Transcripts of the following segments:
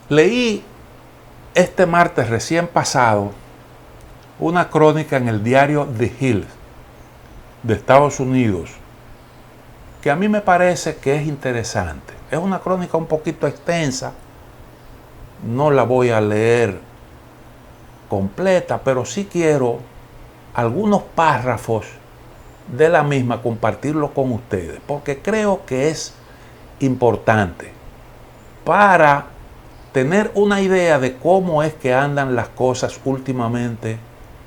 Leí este martes recién pasado una crónica en el diario The Hill de Estados Unidos que a mí me parece que es interesante. Es una crónica un poquito extensa, no la voy a leer completa, pero sí quiero algunos párrafos de la misma compartirlo con ustedes, porque creo que es importante para tener una idea de cómo es que andan las cosas últimamente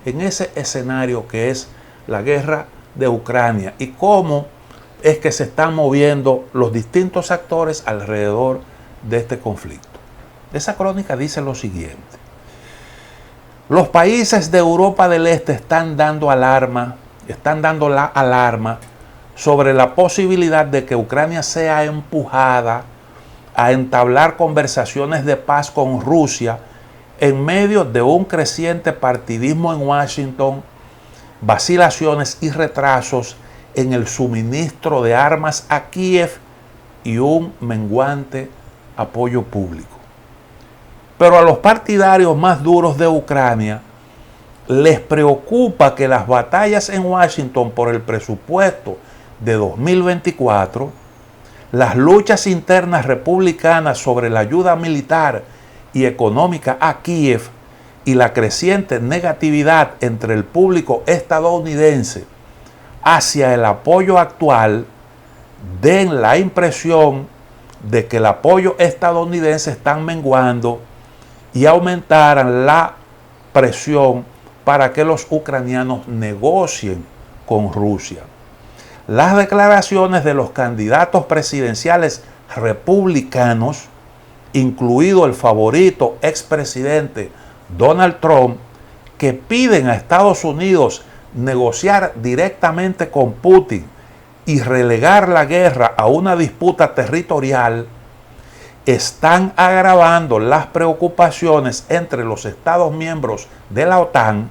en ese escenario que es la guerra de Ucrania y cómo es que se están moviendo los distintos actores alrededor de este conflicto. Esa crónica dice lo siguiente: los países de Europa del Este están dando la alarma sobre la posibilidad de que Ucrania sea empujada a entablar conversaciones de paz con Rusia en medio de un creciente partidismo en Washington, vacilaciones y retrasos en el suministro de armas a Kiev y un menguante apoyo público. Pero a los partidarios más duros de Ucrania les preocupa que las batallas en Washington por el presupuesto de 2024, las luchas internas republicanas sobre la ayuda militar y económica a Kiev y la creciente negatividad entre el público estadounidense hacia el apoyo actual den la impresión de que el apoyo estadounidense está menguando y aumentaran la presión para que los ucranianos negocien con Rusia. Las declaraciones de los candidatos presidenciales republicanos, incluido el favorito expresidente Donald Trump, que piden a Estados Unidos negociar directamente con Putin y relegar la guerra a una disputa territorial, están agravando las preocupaciones entre los Estados miembros de la OTAN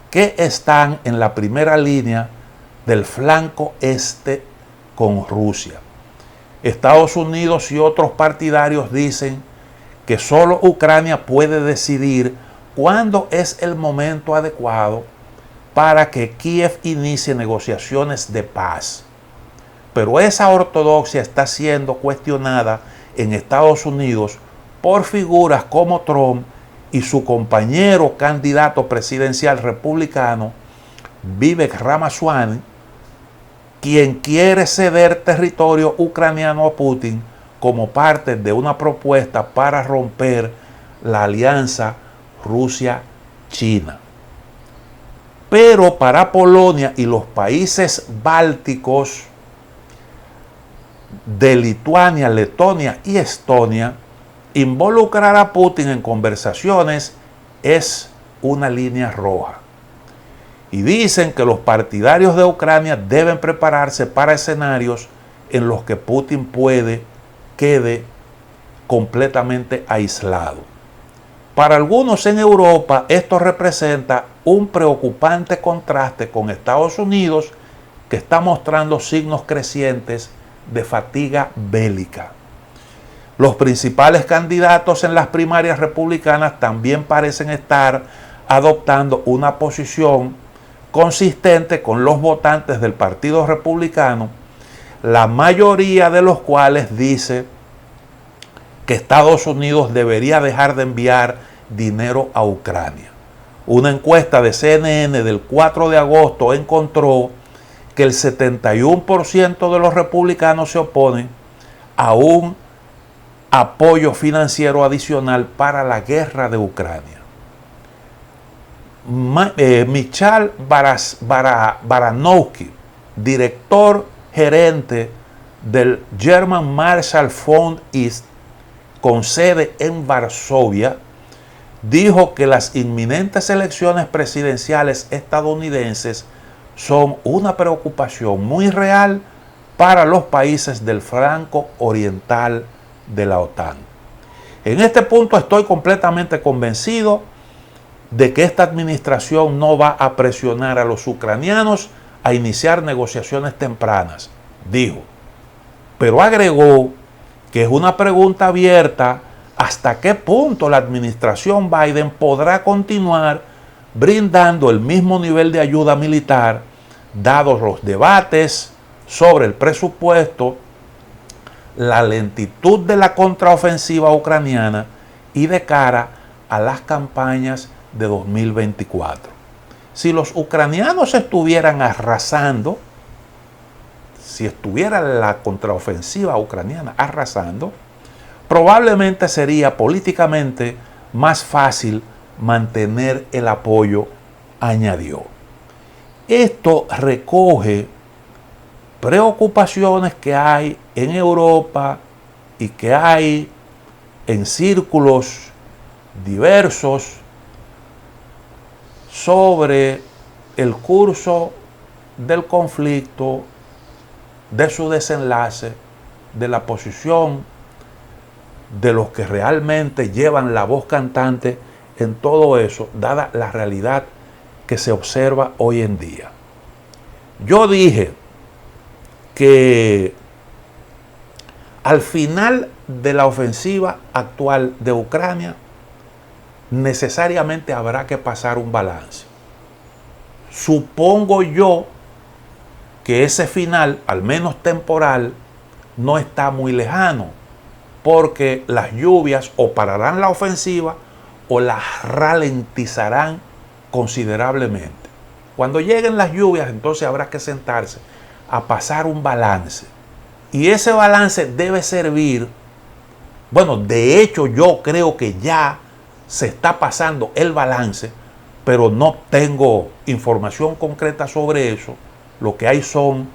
que están en la primera línea del flanco este con Rusia. Estados Unidos y otros partidarios dicen que solo Ucrania puede decidir cuándo es el momento adecuado para que Kiev inicie negociaciones de paz. Pero esa ortodoxia está siendo cuestionada en Estados Unidos por figuras como Trump y su compañero candidato presidencial republicano, Vivek Ramaswamy, quien quiere ceder territorio ucraniano a Putin como parte de una propuesta para romper la alianza Rusia-China. Pero para Polonia y los países bálticos de Lituania, Letonia y Estonia, involucrar a Putin en conversaciones es una línea roja. Y dicen que los partidarios de Ucrania deben prepararse para escenarios en los que Putin quede completamente aislado. Para algunos en Europa esto representa un preocupante contraste con Estados Unidos, que está mostrando signos crecientes de fatiga bélica. Los principales candidatos en las primarias republicanas también parecen estar adoptando una posición consistente con los votantes del Partido Republicano, la mayoría de los cuales dice que Estados Unidos debería dejar de enviar dinero a Ucrania. Una encuesta de CNN del 4 de agosto encontró que el 71% de los republicanos se oponen a un apoyo financiero adicional para la guerra de Ucrania. Michal Baranowski, director gerente del German Marshall Fund East, con sede en Varsovia, dijo que las inminentes elecciones presidenciales estadounidenses son una preocupación muy real para los países del flanco oriental de la OTAN. En este punto estoy completamente convencido de que esta administración no va a presionar a los ucranianos a iniciar negociaciones tempranas, dijo. Pero agregó que es una pregunta abierta hasta qué punto la administración Biden podrá continuar brindando el mismo nivel de ayuda militar, dados los debates sobre el presupuesto, la lentitud de la contraofensiva ucraniana y de cara a las campañas de 2024. Si los ucranianos estuvieran arrasando, si estuviera la contraofensiva ucraniana arrasando, probablemente sería políticamente más fácil mantener el apoyo, añadió. Esto recoge preocupaciones que hay en Europa y que hay en círculos diversos sobre el curso del conflicto, de su desenlace, de la posición de los que realmente llevan la voz cantante en todo eso, dada la realidad que se observa hoy en día. Yo dije que al final de la ofensiva actual de Ucrania, necesariamente habrá que pasar un balance. Supongo yo que ese final, al menos temporal, no está muy lejano, porque las lluvias o pararán la ofensiva o la ralentizarán considerablemente. Cuando lleguen las lluvias, entonces habrá que sentarse a pasar un balance. Y ese balance debe servir, bueno, de hecho yo creo que ya se está pasando el balance, pero no tengo información concreta sobre eso. Lo que hay son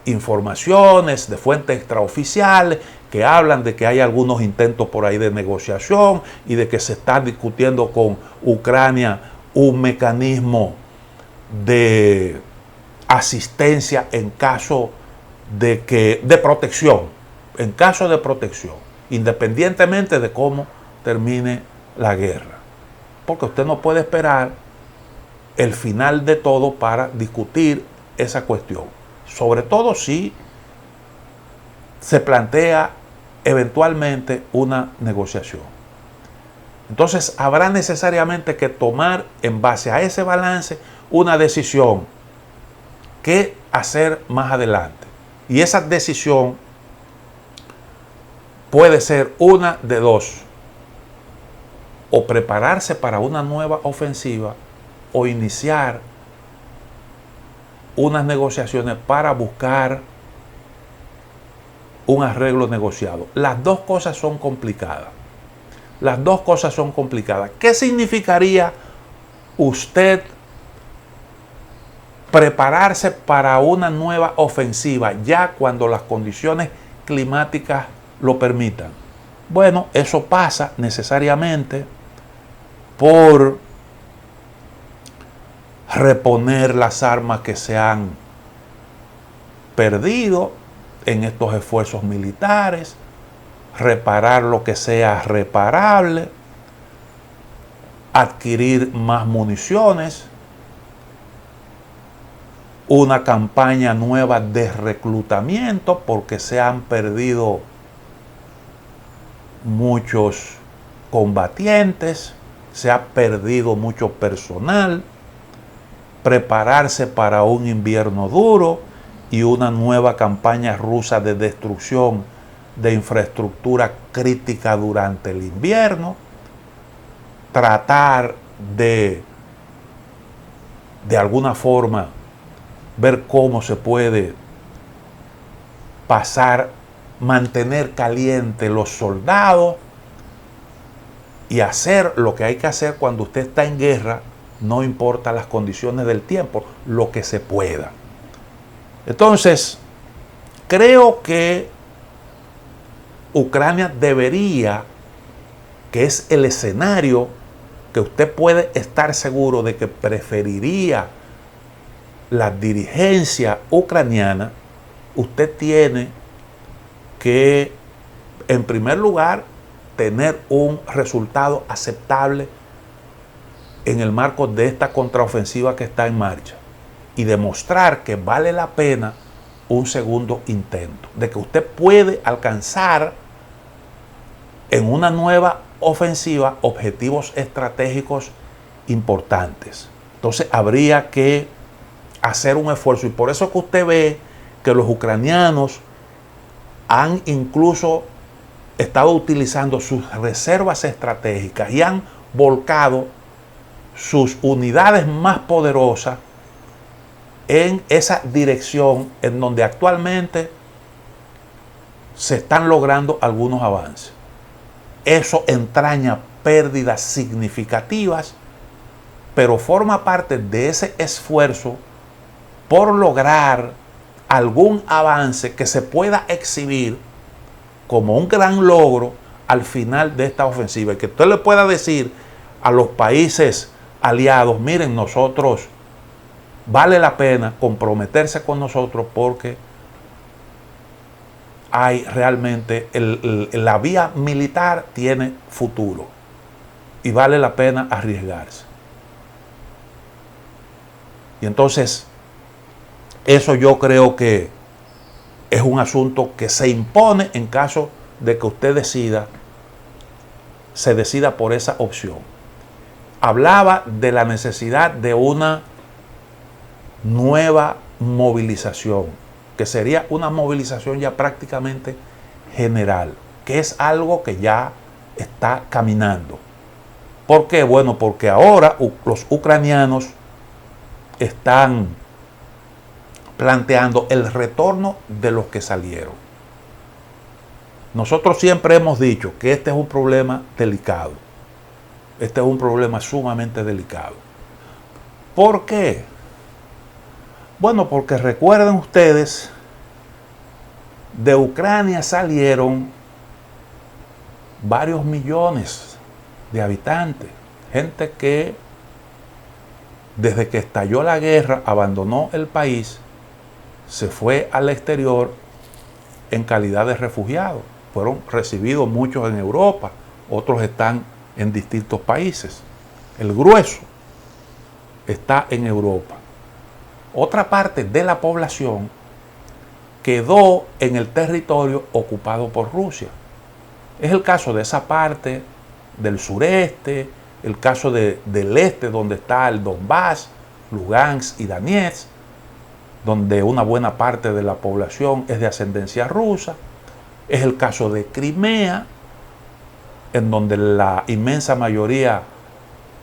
informaciones de fuentes extraoficiales que hablan de que hay algunos intentos por ahí de negociación y de que se está discutiendo con Ucrania un mecanismo de asistencia en caso de protección, en caso de protección, independientemente de cómo termine la guerra. Porque usted no puede esperar el final de todo para discutir esa cuestión. Sobre todo si se plantea eventualmente una negociación. Entonces habrá necesariamente que tomar en base a ese balance una decisión. ¿Qué hacer más adelante? Y esa decisión puede ser una de dos. O prepararse para una nueva ofensiva o iniciar unas negociaciones para buscar un arreglo negociado. Las dos cosas son complicadas. Las dos cosas son complicadas. ¿Qué significaría usted prepararse para una nueva ofensiva ya cuando las condiciones climáticas lo permitan? Bueno, eso pasa necesariamente por reponer las armas que se han perdido en estos esfuerzos militares, reparar lo que sea reparable, adquirir más municiones, una campaña nueva de reclutamiento porque se han perdido muchos combatientes, se ha perdido mucho personal, prepararse para un invierno duro y una nueva campaña rusa de destrucción de infraestructura crítica durante el invierno, tratar de alguna forma ver cómo se puede mantener caliente los soldados y hacer lo que hay que hacer cuando usted está en guerra, no importa las condiciones del tiempo, lo que se pueda. Entonces, creo que Ucrania debería, que es el escenario que usted puede estar seguro de que preferiría la dirigencia ucraniana, usted tiene que, en primer lugar, tener un resultado aceptable en el marco de esta contraofensiva que está en marcha y demostrar que vale la pena un segundo intento, de que usted puede alcanzar en una nueva ofensiva objetivos estratégicos importantes. Entonces habría que hacer un esfuerzo, y por eso que usted ve que los ucranianos han incluso estado utilizando sus reservas estratégicas y han volcado sus unidades más poderosas en esa dirección en donde actualmente se están logrando algunos avances. Eso entraña pérdidas significativas, pero forma parte de ese esfuerzo por lograr algún avance que se pueda exhibir como un gran logro al final de esta ofensiva, y que usted le pueda decir a los países aliados: miren, nosotros vale la pena comprometerse con nosotros porque hay realmente la vía militar tiene futuro y vale la pena arriesgarse. Y entonces eso yo creo que es un asunto que se impone en caso de que usted se decida por esa opción. Hablaba de la necesidad de una nueva movilización, que sería una movilización ya prácticamente general, que es algo que ya está caminando. ¿Por qué? Bueno, porque ahora los ucranianos están planteando el retorno de los que salieron. Nosotros siempre hemos dicho que este es un problema delicado. Este es un problema sumamente delicado. ¿Por qué? Bueno, porque recuerden ustedes, de Ucrania salieron varios millones de habitantes, gente que desde que estalló la guerra abandonó el país, se fue al exterior en calidad de refugiados. Fueron recibidos muchos en Europa, otros están en distintos países. El grueso está en Europa. Otra parte de la población quedó en el territorio ocupado por Rusia. Es el caso de esa parte del sureste, el caso del este, donde está el Donbass, Lugansk y Donetsk, donde una buena parte de la población es de ascendencia rusa. Es el caso de Crimea, en donde la inmensa mayoría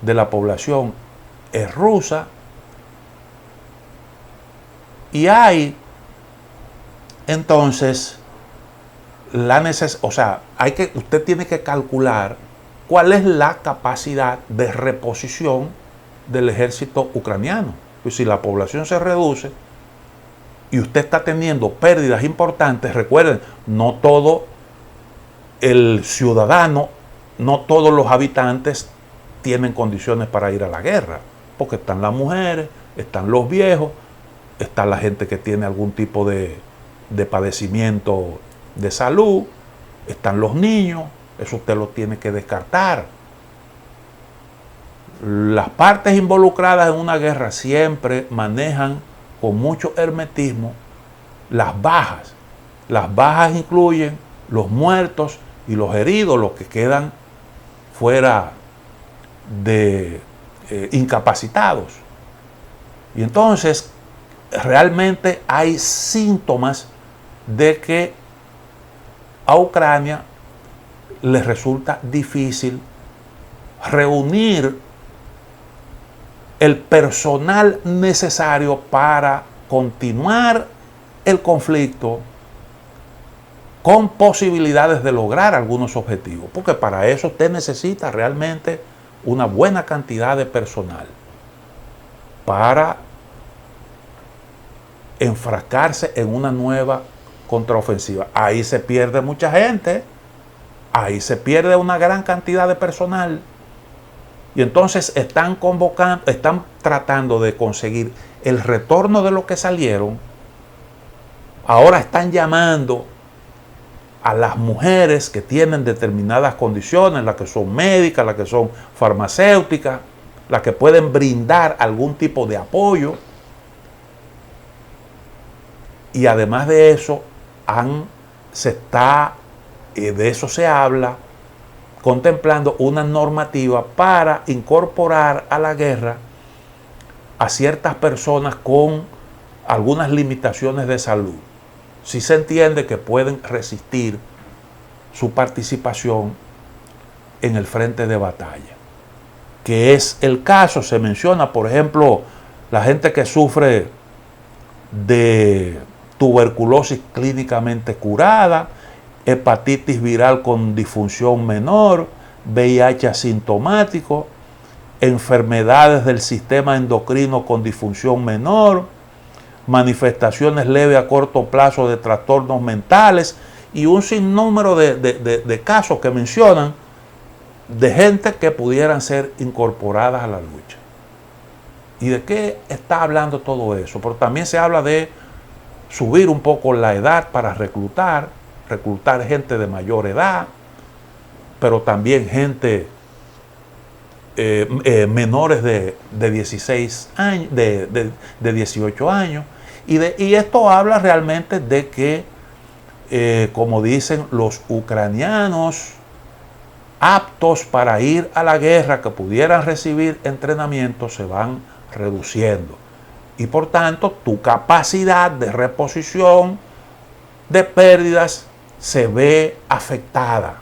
de la población es rusa. Y hay entonces usted tiene que calcular cuál es la capacidad de reposición del ejército ucraniano. Pues si la población se reduce y usted está teniendo pérdidas importantes, recuerden, no todo el ciudadano, no todos los habitantes tienen condiciones para ir a la guerra, porque están las mujeres, están los viejos, está la gente que tiene algún tipo de padecimiento de salud, están los niños, eso usted lo tiene que descartar. Las partes involucradas en una guerra siempre manejan con mucho hermetismo las bajas. Las bajas incluyen los muertos y los heridos, los que quedan fuera de incapacitados. Y entonces realmente hay síntomas de que a Ucrania le resulta difícil reunir el personal necesario para continuar el conflicto con posibilidades de lograr algunos objetivos, porque para eso usted necesita realmente una buena cantidad de personal para enfrascarse en una nueva contraofensiva. Ahí se pierde mucha gente, ahí se pierde una gran cantidad de personal, y entonces están tratando de conseguir el retorno de los que salieron. Ahora están llamando a las mujeres que tienen determinadas condiciones, las que son médicas, las que son farmacéuticas, las que pueden brindar algún tipo de apoyo. Y además de eso, de eso se habla, contemplando una normativa para incorporar a la guerra a ciertas personas con algunas limitaciones de salud. Si se entiende que pueden resistir su participación en el frente de batalla, que es el caso. Se menciona, por ejemplo, la gente que sufre de tuberculosis clínicamente curada, hepatitis viral con disfunción menor, VIH asintomático, enfermedades del sistema endocrino con disfunción menor, manifestaciones leves a corto plazo de trastornos mentales y un sinnúmero de casos que mencionan de gente que pudieran ser incorporadas a la lucha. ¿Y de qué está hablando todo eso? Pero también se habla de subir un poco la edad para reclutar gente de mayor edad, pero también gente menores de 16 años, de 18 años. Y esto habla realmente de que, como dicen los ucranianos, aptos para ir a la guerra, que pudieran recibir entrenamiento, se van reduciendo. Y por tanto, tu capacidad de reposición de pérdidas se ve afectada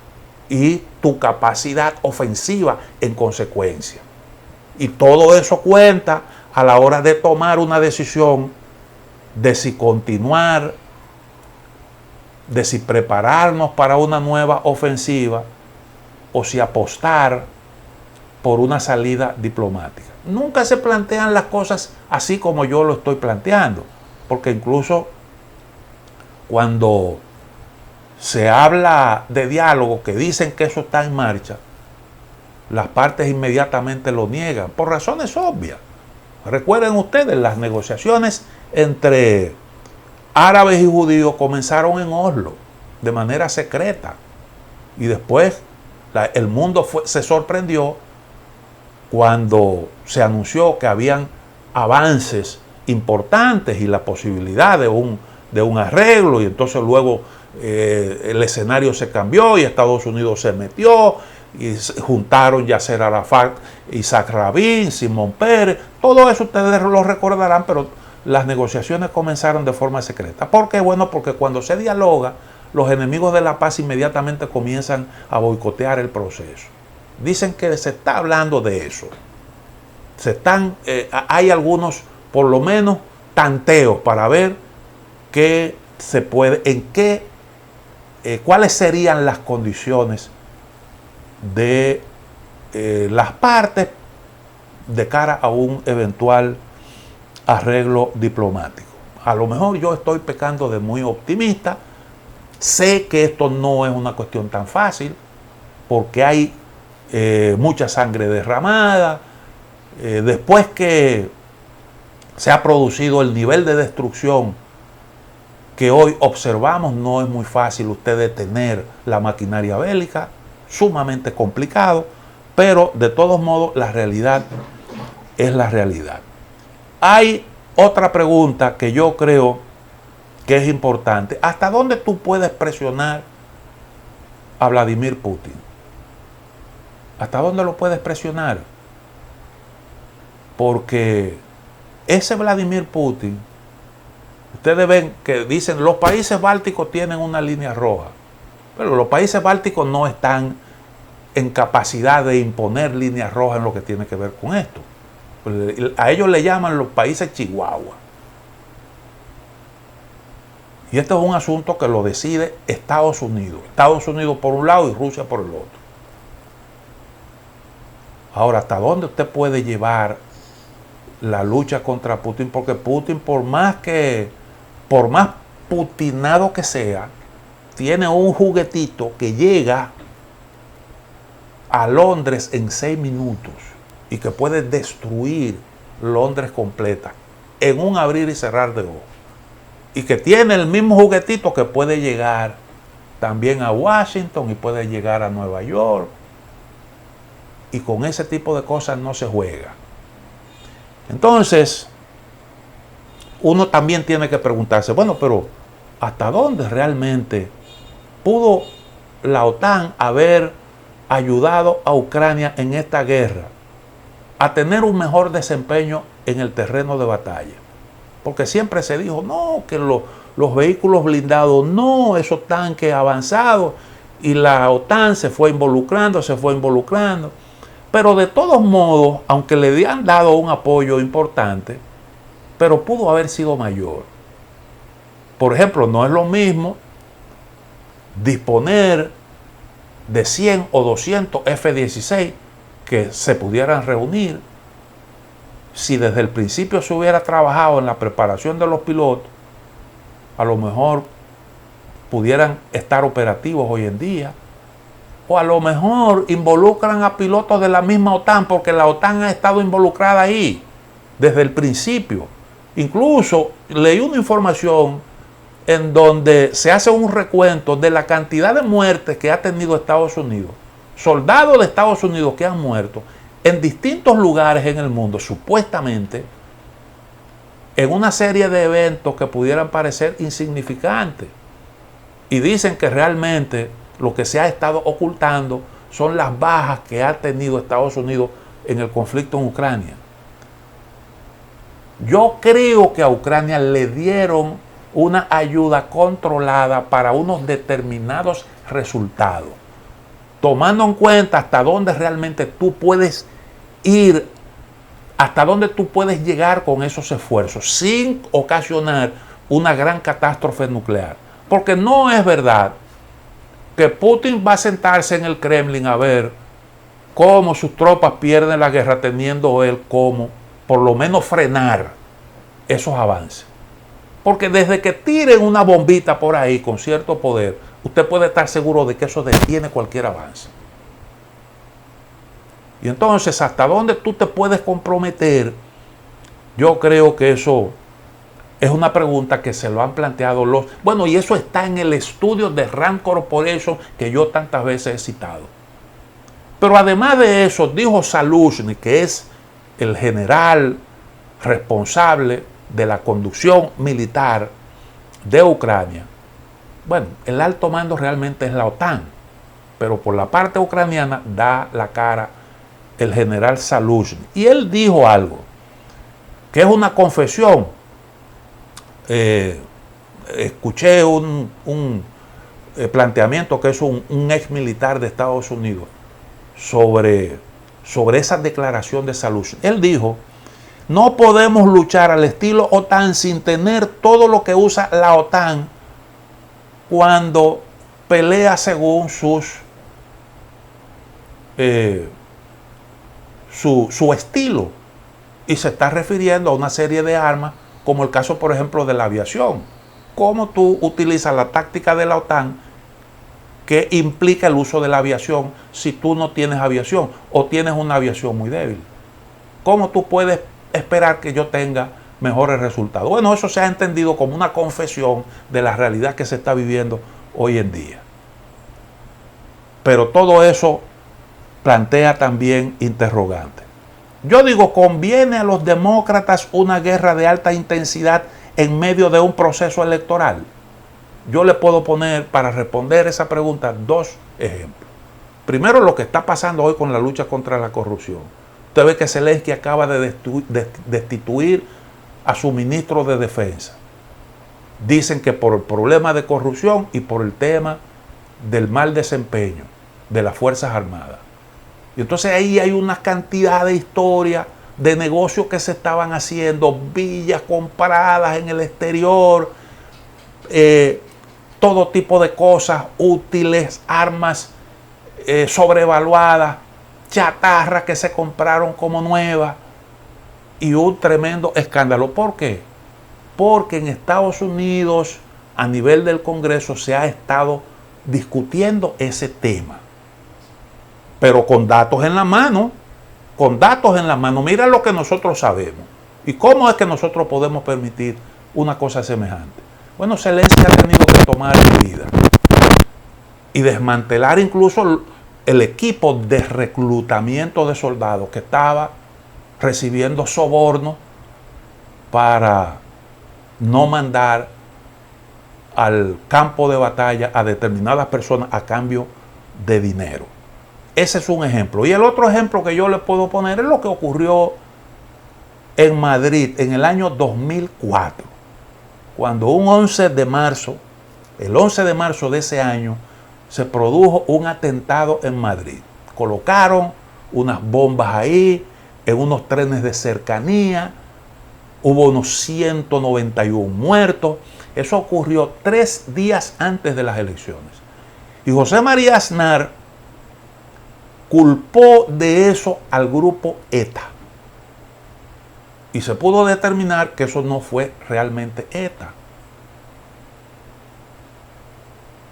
y tu capacidad ofensiva en consecuencia. Y todo eso cuenta a la hora de tomar una decisión de si continuar, de si prepararnos para una nueva ofensiva o si apostar por una salida diplomática. Nunca se plantean las cosas así como yo lo estoy planteando, porque incluso cuando se habla de diálogo, que dicen que eso está en marcha, las partes inmediatamente lo niegan, por razones obvias. Recuerden ustedes, las negociaciones entre árabes y judíos comenzaron en Oslo, de manera secreta, y después el mundo se sorprendió cuando se anunció que habían avances importantes y la posibilidad de un arreglo, y entonces luego el escenario se cambió y Estados Unidos se metió y juntaron Yasser Arafat, Isaac Rabin, Simón Pérez. Todo eso ustedes lo recordarán, pero las negociaciones comenzaron de forma secreta. ¿Por qué? Bueno, porque cuando se dialoga, los enemigos de la paz inmediatamente comienzan a boicotear el proceso. Dicen que se está hablando de eso. Hay algunos, por lo menos, tanteos para ver qué se puede, cuáles serían las condiciones de las partes de cara a un eventual arreglo diplomático. A lo mejor yo estoy pecando de muy optimista. Sé que esto no es una cuestión tan fácil, porque hay mucha sangre derramada. Después que se ha producido el nivel de destrucción que hoy observamos, no es muy fácil usted detener la maquinaria bélica, sumamente complicado, pero de todos modos la realidad es la realidad. Hay otra pregunta que yo creo que es importante. ¿Hasta dónde tú puedes presionar a Vladimir Putin? ¿Hasta dónde lo puedes presionar? Porque ese Vladimir Putin, ustedes ven que dicen los países bálticos tienen una línea roja, pero los países bálticos no están en capacidad de imponer líneas rojas en lo que tiene que ver con esto. A ellos le llaman los países Chihuahua. Y esto es un asunto que lo decide Estados Unidos. Estados Unidos por un lado y Rusia por el otro. Ahora, ¿hasta dónde usted puede llevar la lucha contra Putin? Porque Putin, por más putinado que sea, tiene un juguetito que llega a Londres en 6 minutos y que puede destruir Londres completa en un abrir y cerrar de ojos. Y que tiene el mismo juguetito que puede llegar también a Washington y puede llegar a Nueva York. Y con ese tipo de cosas no se juega. Entonces, uno también tiene que preguntarse, bueno, pero ¿hasta dónde realmente pudo la OTAN haber ayudado a Ucrania en esta guerra a tener un mejor desempeño en el terreno de batalla. Porque siempre se dijo, no, que los vehículos blindados, no, esos tanques avanzados, y la OTAN se fue involucrando. Pero de todos modos, aunque le habían dado un apoyo importante, pero pudo haber sido mayor. Por ejemplo, no es lo mismo disponer de 100 o 200 F-16 que se pudieran reunir. Si desde el principio se hubiera trabajado en la preparación de los pilotos, a lo mejor pudieran estar operativos hoy en día. O a lo mejor involucran a pilotos de la misma OTAN, porque la OTAN ha estado involucrada ahí desde el principio. Incluso leí una información en donde se hace un recuento de la cantidad de muertes que ha tenido Estados Unidos, soldados de Estados Unidos que han muerto en distintos lugares en el mundo, supuestamente, en una serie de eventos que pudieran parecer insignificantes. Y dicen que realmente lo que se ha estado ocultando son las bajas que ha tenido Estados Unidos en el conflicto en Ucrania. Yo creo que a Ucrania le dieron una ayuda controlada para unos determinados resultados, tomando en cuenta hasta dónde realmente tú puedes ir, hasta dónde tú puedes llegar con esos esfuerzos sin ocasionar una gran catástrofe nuclear. Porque no es verdad que Putin va a sentarse en el Kremlin a ver cómo sus tropas pierden la guerra, teniendo él como por lo menos frenar esos avances. Porque desde que tiren una bombita por ahí con cierto poder, usted puede estar seguro de que eso detiene cualquier avance. Y entonces, ¿hasta dónde tú te puedes comprometer? Yo creo que eso es una pregunta que se lo han planteado los... Bueno, y eso está en el estudio de Rand Corporation que yo tantas veces he citado. Pero además de eso, dijo Zaluzhny, que es el general responsable de la conducción militar de Ucrania. Bueno, el alto mando realmente es la OTAN, pero por la parte ucraniana da la cara el general Zaluzhny. Y él dijo algo, que es una confesión. Escuché un planteamiento que es un ex militar de Estados Unidos sobre esa declaración de Zaluzhny. Él dijo: no podemos luchar al estilo OTAN sin tener todo lo que usa la OTAN cuando pelea según su estilo. Y se está refiriendo a una serie de armas, como el caso, por ejemplo, de la aviación. ¿Cómo tú utilizas la táctica de la OTAN que implica el uso de la aviación si tú no tienes aviación o tienes una aviación muy débil? ¿Cómo tú puedes esperar que yo tenga mejores resultados? Bueno, eso se ha entendido como una confesión de la realidad que se está viviendo hoy en día. Pero todo eso plantea también interrogantes. Yo digo, ¿conviene a los demócratas una guerra de alta intensidad en medio de un proceso electoral? Yo le puedo poner, para responder esa pregunta, dos ejemplos. Primero, lo que está pasando hoy con la lucha contra la corrupción. Usted ve que Zelensky acaba de destituir a su ministro de Defensa. Dicen que por el problema de corrupción y por el tema del mal desempeño de las Fuerzas Armadas. Y entonces ahí hay una cantidad de historias de negocios que se estaban haciendo, villas compradas en el exterior, todo tipo de cosas útiles, armas sobrevaluadas, chatarra que se compraron como nueva, y un tremendo escándalo. ¿Por qué? Porque en Estados Unidos, a nivel del Congreso, se ha estado discutiendo ese tema, pero con datos en la mano, mira lo que nosotros sabemos. ¿Y cómo es que nosotros podemos permitir una cosa semejante? Bueno, Zelensky ha tenido que tomar medidas y desmantelar incluso el equipo de reclutamiento de soldados que estaba recibiendo sobornos para no mandar al campo de batalla a determinadas personas a cambio de dinero. Ese es un ejemplo. Y el otro ejemplo que yo le puedo poner es lo que ocurrió en Madrid en el año 2004, cuando el 11 de marzo de ese año, se produjo un atentado en Madrid. Colocaron unas bombas ahí, en unos trenes de cercanía, hubo unos 191 muertos. Eso ocurrió 3 días antes de las elecciones. Y José María Aznar culpó de eso al grupo ETA. Y se pudo determinar que eso no fue realmente ETA.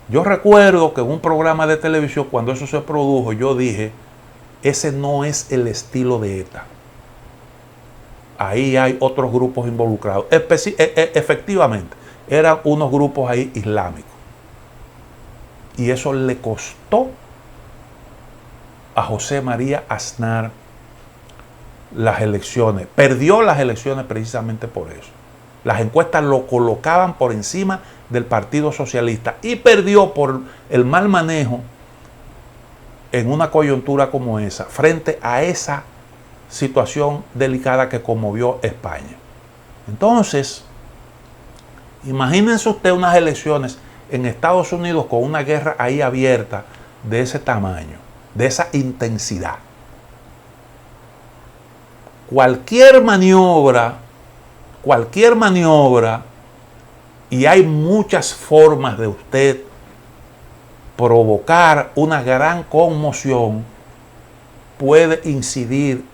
Yo recuerdo que en un programa de televisión, cuando eso se produjo, yo dije, ese no es el estilo de ETA. Ahí hay otros grupos involucrados. Efectivamente, eran unos grupos ahí islámicos. Y eso le costó a José María Aznar las elecciones. Perdió las elecciones precisamente por eso. Las encuestas lo colocaban por encima del Partido Socialista y perdió por el mal manejo en una coyuntura como esa, frente a esa situación delicada que conmovió España. Entonces, imagínense usted unas elecciones en Estados Unidos con una guerra ahí abierta de ese tamaño, de esa intensidad. Cualquier maniobra, y hay muchas formas de usted provocar una gran conmoción, puede incidir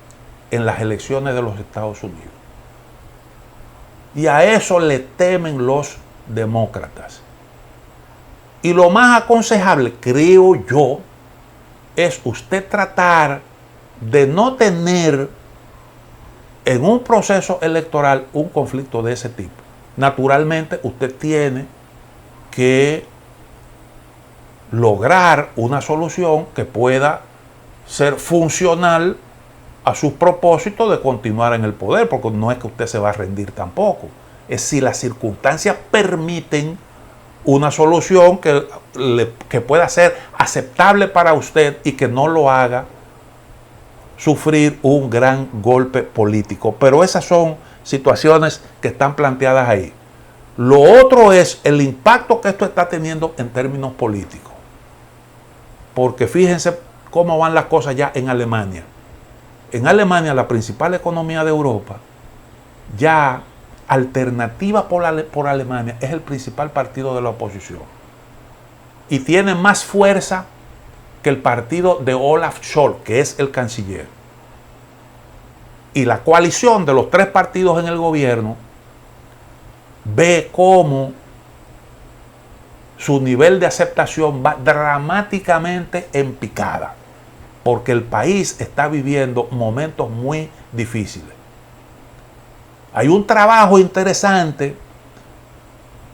en las elecciones de los Estados Unidos. Y a eso le temen los demócratas. Y lo más aconsejable, creo yo, es usted tratar de no tener en un proceso electoral un conflicto de ese tipo. Naturalmente, usted tiene que lograr una solución que pueda ser funcional a sus propósitos de continuar en el poder, porque no es que usted se va a rendir tampoco. Es si las circunstancias permiten una solución que pueda ser aceptable para usted y que no lo haga sufrir un gran golpe político. Pero esas son situaciones que están planteadas ahí. Lo otro es el impacto que esto está teniendo en términos políticos. Porque fíjense cómo van las cosas ya en Alemania. En Alemania, la principal economía de Europa, ya Alternativa por Alemania es el principal partido de la oposición. Y tiene más fuerza que el partido de Olaf Scholz, que es el canciller. Y la coalición de los 3 partidos en el gobierno ve cómo su nivel de aceptación va dramáticamente en picada, porque el país está viviendo momentos muy difíciles. Hay un trabajo interesante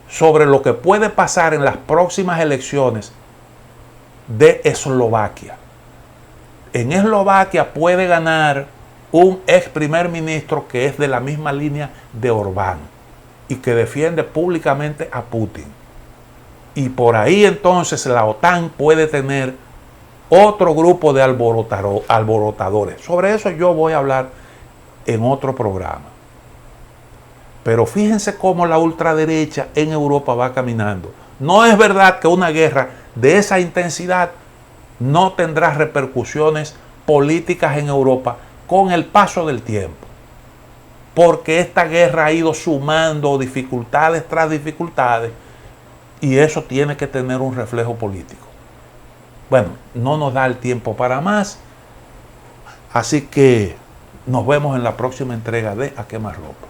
sobre lo que puede pasar en las próximas elecciones de Eslovaquia. En Eslovaquia puede ganar un ex primer ministro que es de la misma línea de Orbán y que defiende públicamente a Putin. Y por ahí entonces la OTAN puede tener otro grupo de alborotadores. Sobre eso yo voy a hablar en otro programa. Pero fíjense cómo la ultraderecha en Europa va caminando. No es verdad que una guerra de esa intensidad no tendrá repercusiones políticas en Europa con el paso del tiempo. Porque esta guerra ha ido sumando dificultades tras dificultades y eso tiene que tener un reflejo político. Bueno, no nos da el tiempo para más, así que nos vemos en la próxima entrega de A Quemar Ropa.